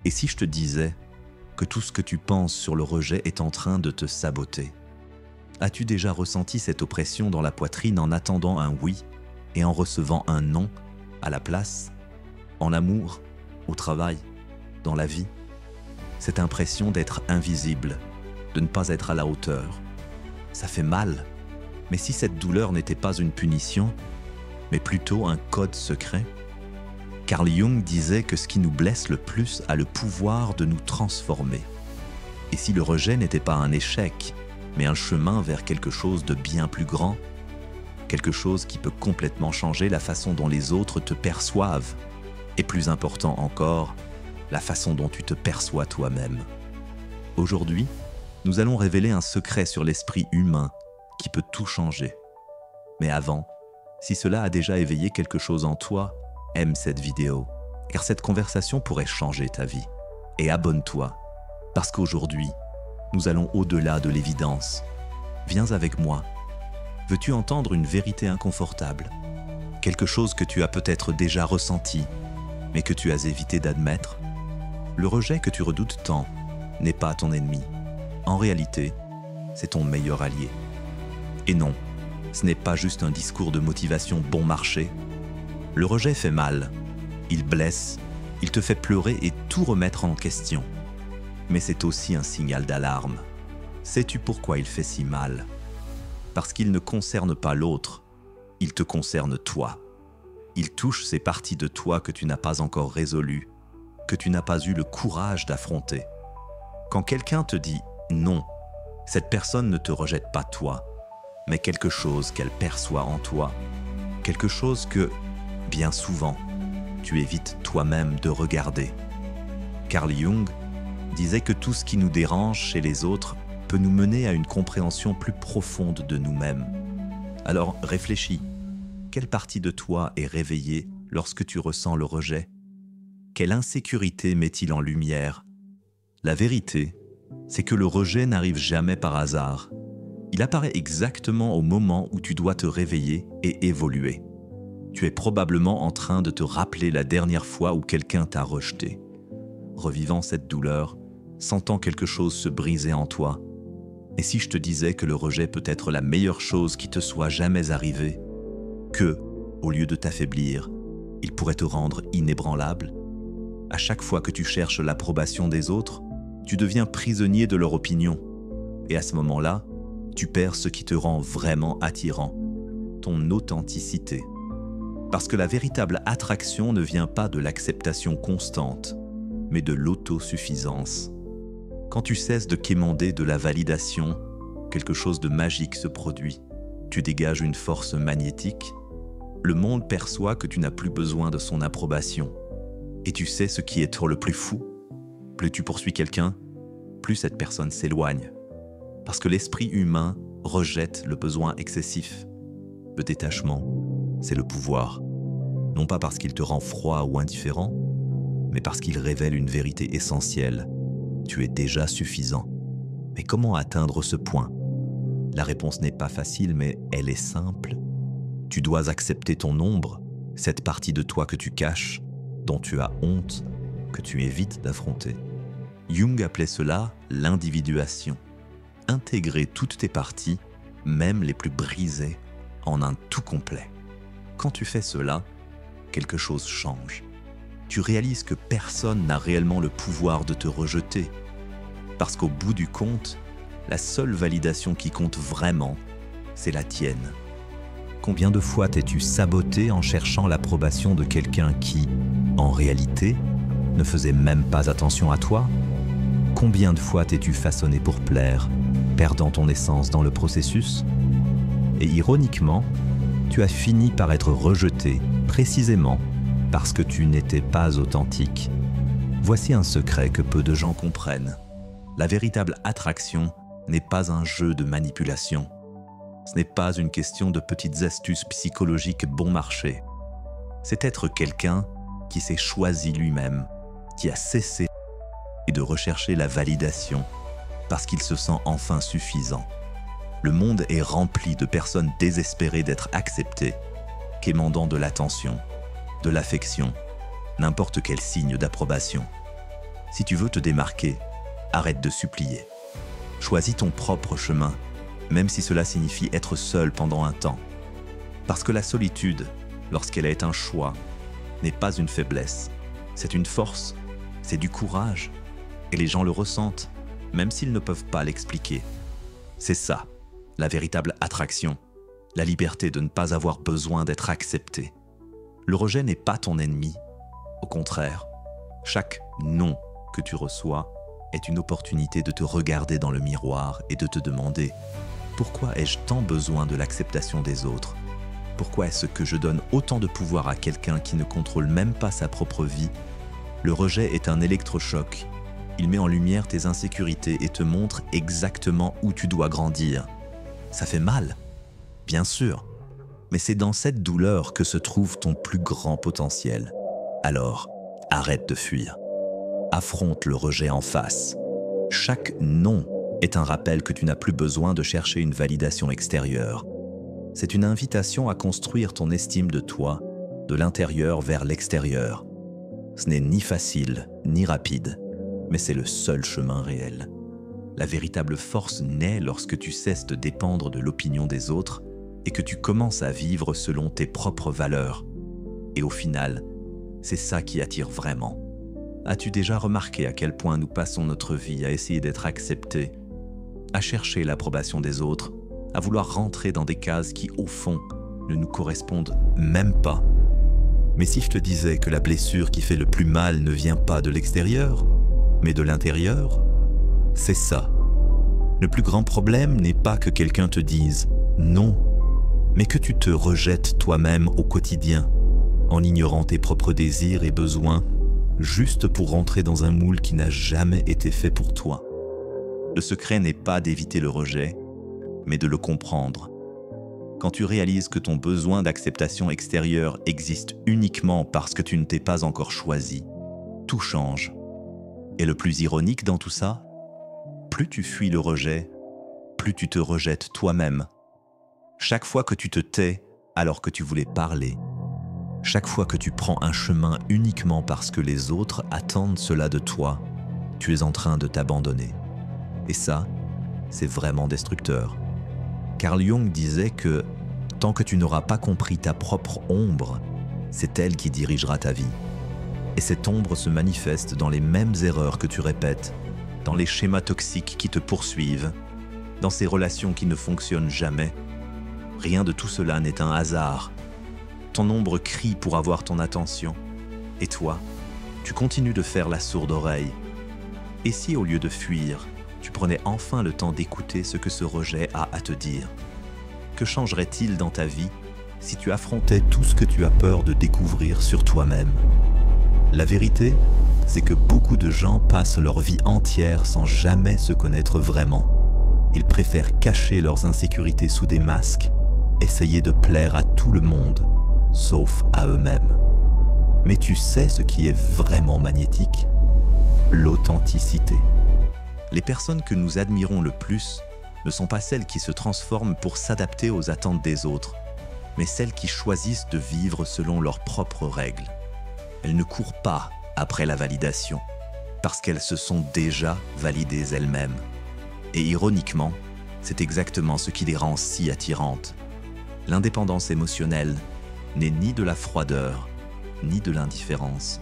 Et si je te disais que tout ce que tu penses sur le rejet est en train de te saboter? As-tu déjà ressenti cette oppression dans la poitrine en attendant un oui et en recevant un non à la place? En amour, au travail, dans la vie? Cette impression d'être invisible, de ne pas être à la hauteur. Ça fait mal, mais si cette douleur n'était pas une punition, mais plutôt un code secret? Carl Jung disait que ce qui nous blesse le plus a le pouvoir de nous transformer. Et si le rejet n'était pas un échec, mais un chemin vers quelque chose de bien plus grand, quelque chose qui peut complètement changer la façon dont les autres te perçoivent, et plus important encore, la façon dont tu te perçois toi-même. Aujourd'hui, nous allons révéler un secret sur l'esprit humain qui peut tout changer. Mais avant, si cela a déjà éveillé quelque chose en toi, aime cette vidéo, car cette conversation pourrait changer ta vie. Et abonne-toi, parce qu'aujourd'hui, nous allons au-delà de l'évidence. Viens avec moi. Veux-tu entendre une vérité inconfortable? Quelque chose que tu as peut-être déjà ressenti, mais que tu as évité d'admettre? Le rejet que tu redoutes tant n'est pas ton ennemi. En réalité, c'est ton meilleur allié. Et non, ce n'est pas juste un discours de motivation bon marché. Le rejet fait mal, il blesse, il te fait pleurer et tout remettre en question. Mais c'est aussi un signal d'alarme. Sais-tu pourquoi il fait si mal? Parce qu'il ne concerne pas l'autre, il te concerne toi. Il touche ces parties de toi que tu n'as pas encore résolues, que tu n'as pas eu le courage d'affronter. Quand quelqu'un te dit non, cette personne ne te rejette pas toi, mais quelque chose qu'elle perçoit en toi, quelque chose que, bien souvent, tu évites toi-même de regarder. Carl Jung disait que tout ce qui nous dérange chez les autres peut nous mener à une compréhension plus profonde de nous-mêmes. Alors réfléchis, quelle partie de toi est réveillée lorsque tu ressens le rejet? Quelle insécurité met-il en lumière? La vérité, c'est que le rejet n'arrive jamais par hasard. Il apparaît exactement au moment où tu dois te réveiller et évoluer. Tu es probablement en train de te rappeler la dernière fois où quelqu'un t'a rejeté. Revivant cette douleur, sentant quelque chose se briser en toi. Et si je te disais que le rejet peut être la meilleure chose qui te soit jamais arrivée, que, au lieu de t'affaiblir, il pourrait te rendre inébranlable? À chaque fois que tu cherches l'approbation des autres, tu deviens prisonnier de leur opinion. Et à ce moment-là, tu perds ce qui te rend vraiment attirant, ton authenticité. Parce que la véritable attraction ne vient pas de l'acceptation constante, mais de l'autosuffisance. Quand tu cesses de quémander de la validation, quelque chose de magique se produit. Tu dégages une force magnétique. Le monde perçoit que tu n'as plus besoin de son approbation. Et tu sais ce qui est le plus fou? Plus tu poursuis quelqu'un, plus cette personne s'éloigne. Parce que l'esprit humain rejette le besoin excessif. Le détachement, c'est le pouvoir. Non pas parce qu'il te rend froid ou indifférent, mais parce qu'il révèle une vérité essentielle. Tu es déjà suffisant. Mais comment atteindre ce point? La réponse n'est pas facile, mais elle est simple. Tu dois accepter ton ombre, cette partie de toi que tu caches, dont tu as honte, que tu évites d'affronter. Jung appelait cela l'individuation. Intégrer toutes tes parties, même les plus brisées, en un tout complet. Quand tu fais cela, quelque chose change. Tu réalises que personne n'a réellement le pouvoir de te rejeter. Parce qu'au bout du compte, la seule validation qui compte vraiment, c'est la tienne. Combien de fois t'es-tu saboté en cherchant l'approbation de quelqu'un qui, en réalité, ne faisait même pas attention à toi? Combien de fois t'es-tu façonné pour plaire, perdant ton essence dans le processus? Et ironiquement, tu as fini par être rejeté, précisément parce que tu n'étais pas authentique. Voici un secret que peu de gens comprennent. La véritable attraction n'est pas un jeu de manipulation. Ce n'est pas une question de petites astuces psychologiques bon marché. C'est être quelqu'un qui s'est choisi lui-même, qui a cessé de rechercher la validation parce qu'il se sent enfin suffisant. Le monde est rempli de personnes désespérées d'être acceptées, quémandant de l'attention, de l'affection, n'importe quel signe d'approbation. Si tu veux te démarquer, arrête de supplier. Choisis ton propre chemin, même si cela signifie être seul pendant un temps. Parce que la solitude, lorsqu'elle est un choix, n'est pas une faiblesse. C'est une force, c'est du courage. Et les gens le ressentent, même s'ils ne peuvent pas l'expliquer. C'est ça, la véritable attraction, la liberté de ne pas avoir besoin d'être accepté. Le rejet n'est pas ton ennemi. Au contraire, chaque « non » que tu reçois est une opportunité de te regarder dans le miroir et de te demander « Pourquoi ai-je tant besoin de l'acceptation des autres ? Pourquoi est-ce que je donne autant de pouvoir à quelqu'un qui ne contrôle même pas sa propre vie ?» Le rejet est un électrochoc. Il met en lumière tes insécurités et te montre exactement où tu dois grandir. Ça fait mal, bien sûr, mais c'est dans cette douleur que se trouve ton plus grand potentiel. Alors, arrête de fuir. Affronte le rejet en face. Chaque non est un rappel que tu n'as plus besoin de chercher une validation extérieure. C'est une invitation à construire ton estime de toi, de l'intérieur vers l'extérieur. Ce n'est ni facile, ni rapide, mais c'est le seul chemin réel. La véritable force naît lorsque tu cesses de dépendre de l'opinion des autres et que tu commences à vivre selon tes propres valeurs. Et au final, c'est ça qui attire vraiment. As-tu déjà remarqué à quel point nous passons notre vie à essayer d'être acceptés, à chercher l'approbation des autres, à vouloir rentrer dans des cases qui, au fond, ne nous correspondent même pas? Mais si je te disais que la blessure qui fait le plus mal ne vient pas de l'extérieur, mais de l'intérieur, c'est ça. Le plus grand problème n'est pas que quelqu'un te dise « non », mais que tu te rejettes toi-même au quotidien, en ignorant tes propres désirs et besoins, juste pour rentrer dans un moule qui n'a jamais été fait pour toi. Le secret n'est pas d'éviter le rejet, mais de le comprendre. Quand tu réalises que ton besoin d'acceptation extérieure existe uniquement parce que tu ne t'es pas encore choisi, tout change. Et le plus ironique dans tout ça, plus tu fuis le rejet, plus tu te rejettes toi-même. Chaque fois que tu te tais alors que tu voulais parler, chaque fois que tu prends un chemin uniquement parce que les autres attendent cela de toi, tu es en train de t'abandonner. Et ça, c'est vraiment destructeur. Carl Jung disait que tant que tu n'auras pas compris ta propre ombre, c'est elle qui dirigera ta vie. Et cette ombre se manifeste dans les mêmes erreurs que tu répètes, dans les schémas toxiques qui te poursuivent, dans ces relations qui ne fonctionnent jamais. Rien de tout cela n'est un hasard. Ton ombre crie pour avoir ton attention. Et toi, tu continues de faire la sourde oreille. Et si au lieu de fuir, tu prenais enfin le temps d'écouter ce que ce rejet a à te dire? Que changerait-il dans ta vie si tu affrontais tout ce que tu as peur de découvrir sur toi-même? La vérité, c'est que beaucoup de gens passent leur vie entière sans jamais se connaître vraiment. Ils préfèrent cacher leurs insécurités sous des masques, essayer de plaire à tout le monde, sauf à eux-mêmes. Mais tu sais ce qui est vraiment magnétique? L'authenticité. Les personnes que nous admirons le plus ne sont pas celles qui se transforment pour s'adapter aux attentes des autres, mais celles qui choisissent de vivre selon leurs propres règles. Elles ne courent pas après la validation, parce qu'elles se sont déjà validées elles-mêmes. Et ironiquement, c'est exactement ce qui les rend si attirantes. L'indépendance émotionnelle n'est ni de la froideur, ni de l'indifférence.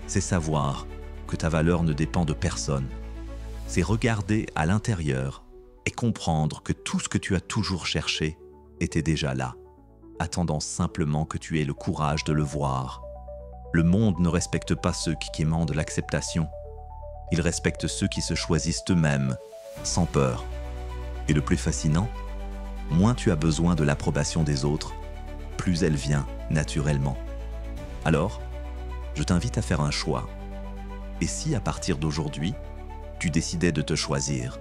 C'est savoir que ta valeur ne dépend de personne. C'est regarder à l'intérieur et comprendre que tout ce que tu as toujours cherché était déjà là, attendant simplement que tu aies le courage de le voir. Le monde ne respecte pas ceux qui quémandent l'acceptation. Il respecte ceux qui se choisissent eux-mêmes, sans peur. Et le plus fascinant, moins tu as besoin de l'approbation des autres, plus elle vient naturellement. Alors, je t'invite à faire un choix. Et si à partir d'aujourd'hui, tu décidais de te choisir?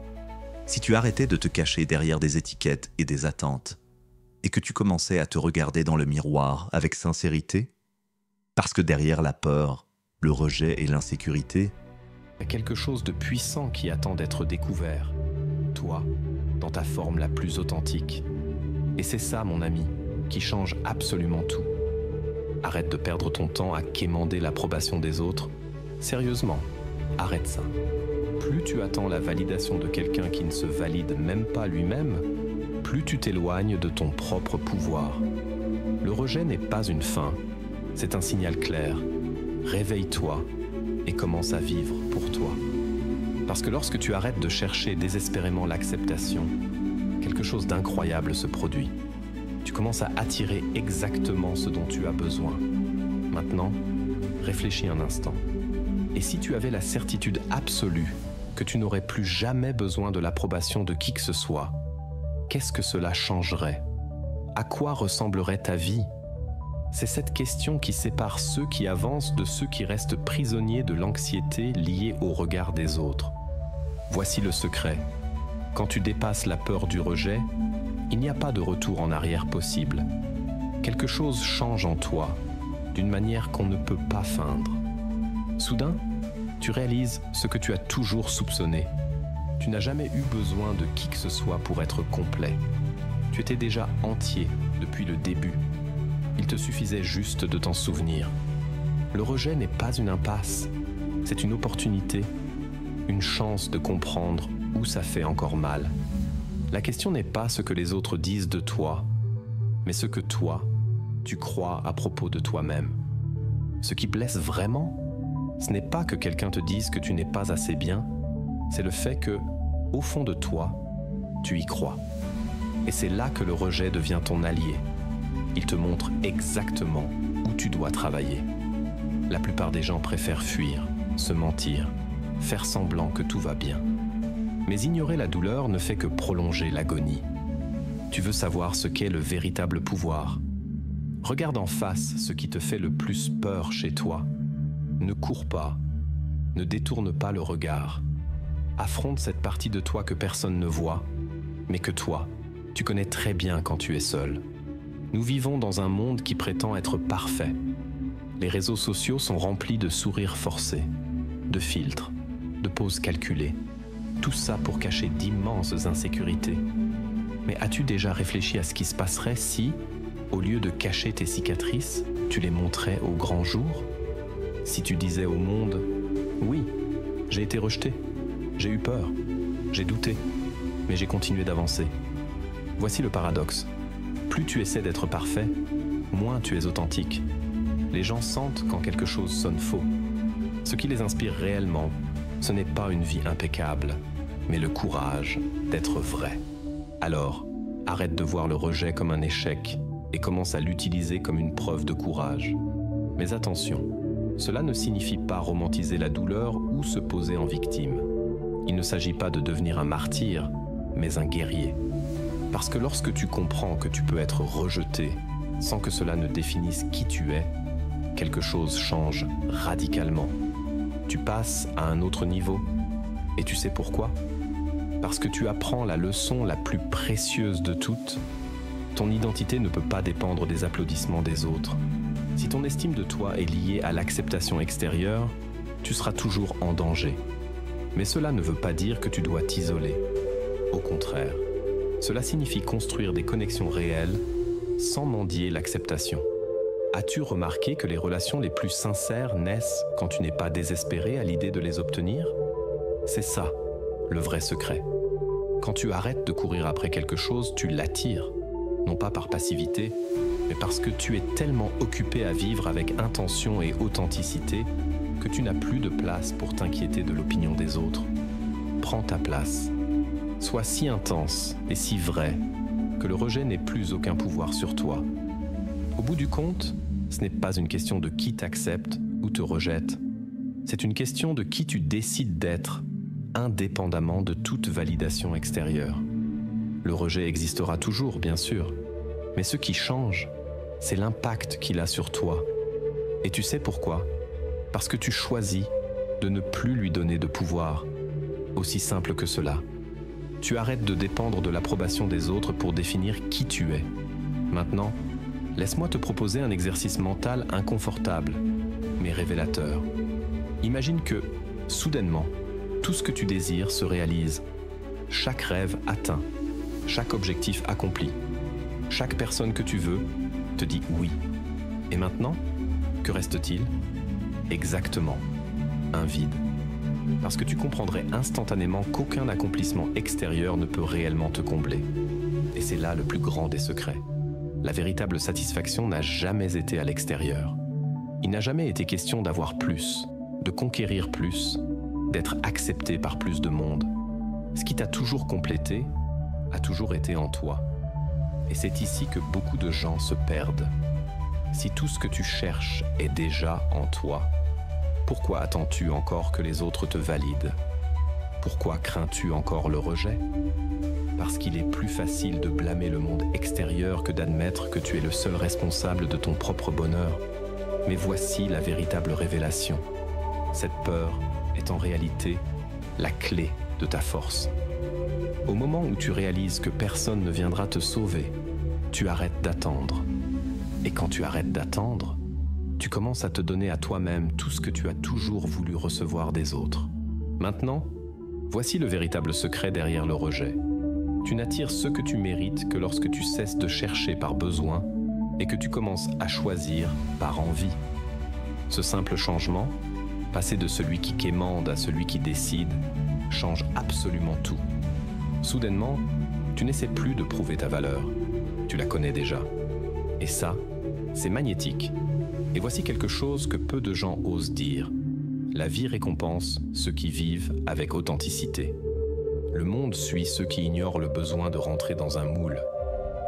Si tu arrêtais de te cacher derrière des étiquettes et des attentes, et que tu commençais à te regarder dans le miroir avec sincérité? Parce que derrière la peur, le rejet et l'insécurité, il y a quelque chose de puissant qui attend d'être découvert. Toi, dans ta forme la plus authentique. Et c'est ça, mon ami, qui change absolument tout. Arrête de perdre ton temps à quémander l'approbation des autres. Sérieusement, arrête ça. Plus tu attends la validation de quelqu'un qui ne se valide même pas lui-même, plus tu t'éloignes de ton propre pouvoir. Le rejet n'est pas une fin, c'est un signal clair. Réveille-toi et commence à vivre pour toi. Parce que lorsque tu arrêtes de chercher désespérément l'acceptation, quelque chose d'incroyable se produit. Tu commences à attirer exactement ce dont tu as besoin. Maintenant, réfléchis un instant. Et si tu avais la certitude absolue que tu n'aurais plus jamais besoin de l'approbation de qui que ce soit, qu'est-ce que cela changerait? À quoi ressemblerait ta vie? C'est cette question qui sépare ceux qui avancent de ceux qui restent prisonniers de l'anxiété liée au regard des autres. Voici le secret. Quand tu dépasses la peur du rejet, il n'y a pas de retour en arrière possible. Quelque chose change en toi, d'une manière qu'on ne peut pas feindre. Soudain, tu réalises ce que tu as toujours soupçonné. Tu n'as jamais eu besoin de qui que ce soit pour être complet. Tu étais déjà entier depuis le début. Il te suffisait juste de t'en souvenir. Le rejet n'est pas une impasse, c'est une opportunité, une chance de comprendre où ça fait encore mal. La question n'est pas ce que les autres disent de toi, mais ce que toi, tu crois à propos de toi-même. Ce qui blesse vraiment, ce n'est pas que quelqu'un te dise que tu n'es pas assez bien, c'est le fait que, au fond de toi, tu y crois. Et c'est là que le rejet devient ton allié. Il te montre exactement où tu dois travailler. La plupart des gens préfèrent fuir, se mentir, faire semblant que tout va bien. Mais ignorer la douleur ne fait que prolonger l'agonie. Tu veux savoir ce qu'est le véritable pouvoir. Regarde en face ce qui te fait le plus peur chez toi. Ne cours pas, ne détourne pas le regard. Affronte cette partie de toi que personne ne voit, mais que toi, tu connais très bien quand tu es seul. Nous vivons dans un monde qui prétend être parfait. Les réseaux sociaux sont remplis de sourires forcés, de filtres, de poses calculées. Tout ça pour cacher d'immenses insécurités. Mais as-tu déjà réfléchi à ce qui se passerait si, au lieu de cacher tes cicatrices, tu les montrais au grand jour? Si tu disais au monde « Oui, j'ai été rejeté, j'ai eu peur, j'ai douté, mais j'ai continué d'avancer. » Voici le paradoxe. Plus tu essaies d'être parfait, moins tu es authentique. Les gens sentent quand quelque chose sonne faux. Ce qui les inspire réellement, ce n'est pas une vie impeccable, mais le courage d'être vrai. Alors, arrête de voir le rejet comme un échec et commence à l'utiliser comme une preuve de courage. Mais attention, cela ne signifie pas romantiser la douleur ou se poser en victime. Il ne s'agit pas de devenir un martyr, mais un guerrier. Parce que lorsque tu comprends que tu peux être rejeté sans que cela ne définisse qui tu es, quelque chose change radicalement. Tu passes à un autre niveau. Et tu sais pourquoi? Parce que tu apprends la leçon la plus précieuse de toutes. Ton identité ne peut pas dépendre des applaudissements des autres. Si ton estime de toi est liée à l'acceptation extérieure, tu seras toujours en danger. Mais cela ne veut pas dire que tu dois t'isoler. Au contraire, cela signifie construire des connexions réelles sans mendier l'acceptation. As-tu remarqué que les relations les plus sincères naissent quand tu n'es pas désespéré à l'idée de les obtenir? C'est ça, le vrai secret. Quand tu arrêtes de courir après quelque chose, tu l'attires, non pas par passivité, mais parce que tu es tellement occupé à vivre avec intention et authenticité que tu n'as plus de place pour t'inquiéter de l'opinion des autres. Prends ta place. Sois si intense et si vrai que le rejet n'ait plus aucun pouvoir sur toi. Au bout du compte, ce n'est pas une question de qui t'accepte ou te rejette. C'est une question de qui tu décides d'être, indépendamment de toute validation extérieure. Le rejet existera toujours, bien sûr, mais ce qui change, c'est l'impact qu'il a sur toi. Et tu sais pourquoi? Parce que tu choisis de ne plus lui donner de pouvoir. Aussi simple que cela. Tu arrêtes de dépendre de l'approbation des autres pour définir qui tu es. Maintenant, laisse-moi te proposer un exercice mental inconfortable, mais révélateur. Imagine que, soudainement, tout ce que tu désires se réalise. Chaque rêve atteint, chaque objectif accompli. Chaque personne que tu veux te dit oui. Et maintenant, que reste-t-il? Exactement, un vide. Parce que tu comprendrais instantanément qu'aucun accomplissement extérieur ne peut réellement te combler. Et c'est là le plus grand des secrets. La véritable satisfaction n'a jamais été à l'extérieur. Il n'a jamais été question d'avoir plus, de conquérir plus, d'être accepté par plus de monde. Ce qui t'a toujours complété a toujours été en toi. Et c'est ici que beaucoup de gens se perdent. Si tout ce que tu cherches est déjà en toi, pourquoi attends-tu encore que les autres te valident? Pourquoi crains-tu encore le rejet? Parce qu'il est plus facile de blâmer le monde extérieur que d'admettre que tu es le seul responsable de ton propre bonheur. Mais voici la véritable révélation. Cette peur est en réalité la clé de ta force. Au moment où tu réalises que personne ne viendra te sauver, tu arrêtes d'attendre. Et quand tu arrêtes d'attendre, tu commences à te donner à toi-même tout ce que tu as toujours voulu recevoir des autres. Maintenant, voici le véritable secret derrière le rejet. Tu n'attires ce que tu mérites que lorsque tu cesses de chercher par besoin et que tu commences à choisir par envie. Ce simple changement, passer de celui qui quémande à celui qui décide, change absolument tout. Soudainement, tu n'essaies plus de prouver ta valeur. Tu la connais déjà. Et ça, c'est magnétique. Et voici quelque chose que peu de gens osent dire. La vie récompense ceux qui vivent avec authenticité. Le monde suit ceux qui ignorent le besoin de rentrer dans un moule.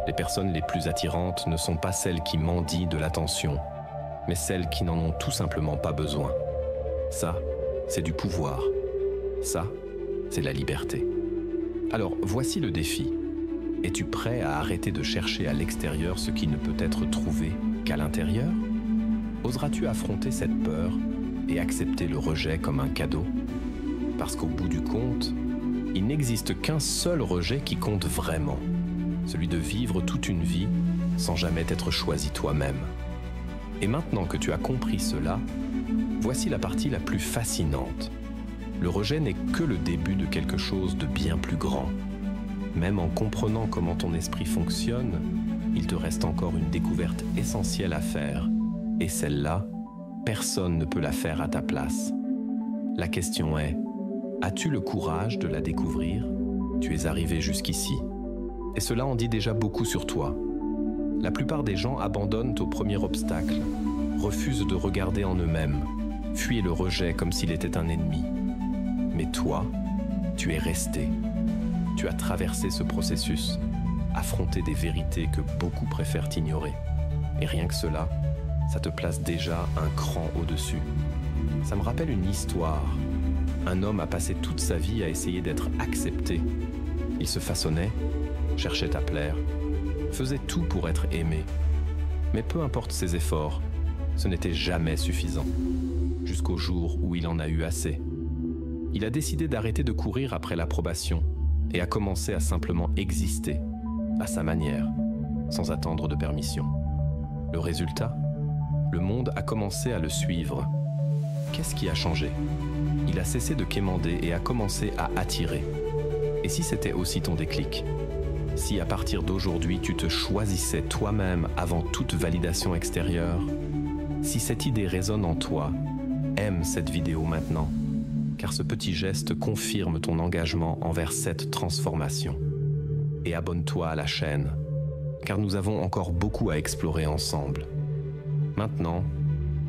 Les personnes les plus attirantes ne sont pas celles qui mendient de l'attention, mais celles qui n'en ont tout simplement pas besoin. Ça, c'est du pouvoir. Ça, c'est la liberté. Alors, voici le défi. Es-tu prêt à arrêter de chercher à l'extérieur ce qui ne peut être trouvé qu'à l'intérieur? Oseras-tu affronter cette peur et accepter le rejet comme un cadeau? Parce qu'au bout du compte, il n'existe qu'un seul rejet qui compte vraiment, celui de vivre toute une vie sans jamais t'être choisi toi-même. Et maintenant que tu as compris cela, voici la partie la plus fascinante. Le rejet n'est que le début de quelque chose de bien plus grand. Même en comprenant comment ton esprit fonctionne, il te reste encore une découverte essentielle à faire. Et celle-là, personne ne peut la faire à ta place. La question est, as-tu le courage de la découvrir? Tu es arrivé jusqu'ici. Et cela en dit déjà beaucoup sur toi. La plupart des gens abandonnent au premier obstacle, refusent de regarder en eux-mêmes, fuient le rejet comme s'il était un ennemi. Mais toi, tu es resté. Tu as traversé ce processus, affronté des vérités que beaucoup préfèrent ignorer. Et rien que cela, ça te place déjà un cran au-dessus. Ça me rappelle une histoire. Un homme a passé toute sa vie à essayer d'être accepté. Il se façonnait, cherchait à plaire, faisait tout pour être aimé. Mais peu importe ses efforts, ce n'était jamais suffisant. Jusqu'au jour où il en a eu assez. Il a décidé d'arrêter de courir après l'approbation et a commencé à simplement exister, à sa manière, sans attendre de permission. Le résultat? Le monde a commencé à le suivre. Qu'est-ce qui a changé? Il a cessé de quémander et a commencé à attirer. Et si c'était aussi ton déclic? Si à partir d'aujourd'hui tu te choisissais toi-même avant toute validation extérieure? Si cette idée résonne en toi, aime cette vidéo maintenant, car ce petit geste confirme ton engagement envers cette transformation. Et abonne-toi à la chaîne, car nous avons encore beaucoup à explorer ensemble. Maintenant,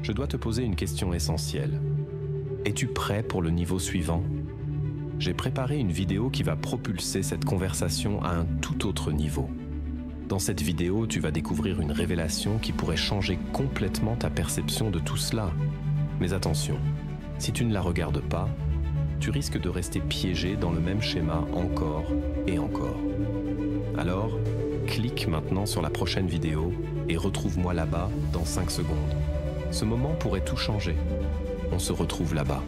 je dois te poser une question essentielle. Es-tu prêt pour le niveau suivant? J'ai préparé une vidéo qui va propulser cette conversation à un tout autre niveau. Dans cette vidéo, tu vas découvrir une révélation qui pourrait changer complètement ta perception de tout cela. Mais attention, si tu ne la regardes pas, tu risques de rester piégé dans le même schéma encore et encore. Alors, clique maintenant sur la prochaine vidéo et retrouve-moi là-bas dans 5 secondes. Ce moment pourrait tout changer. On se retrouve là-bas.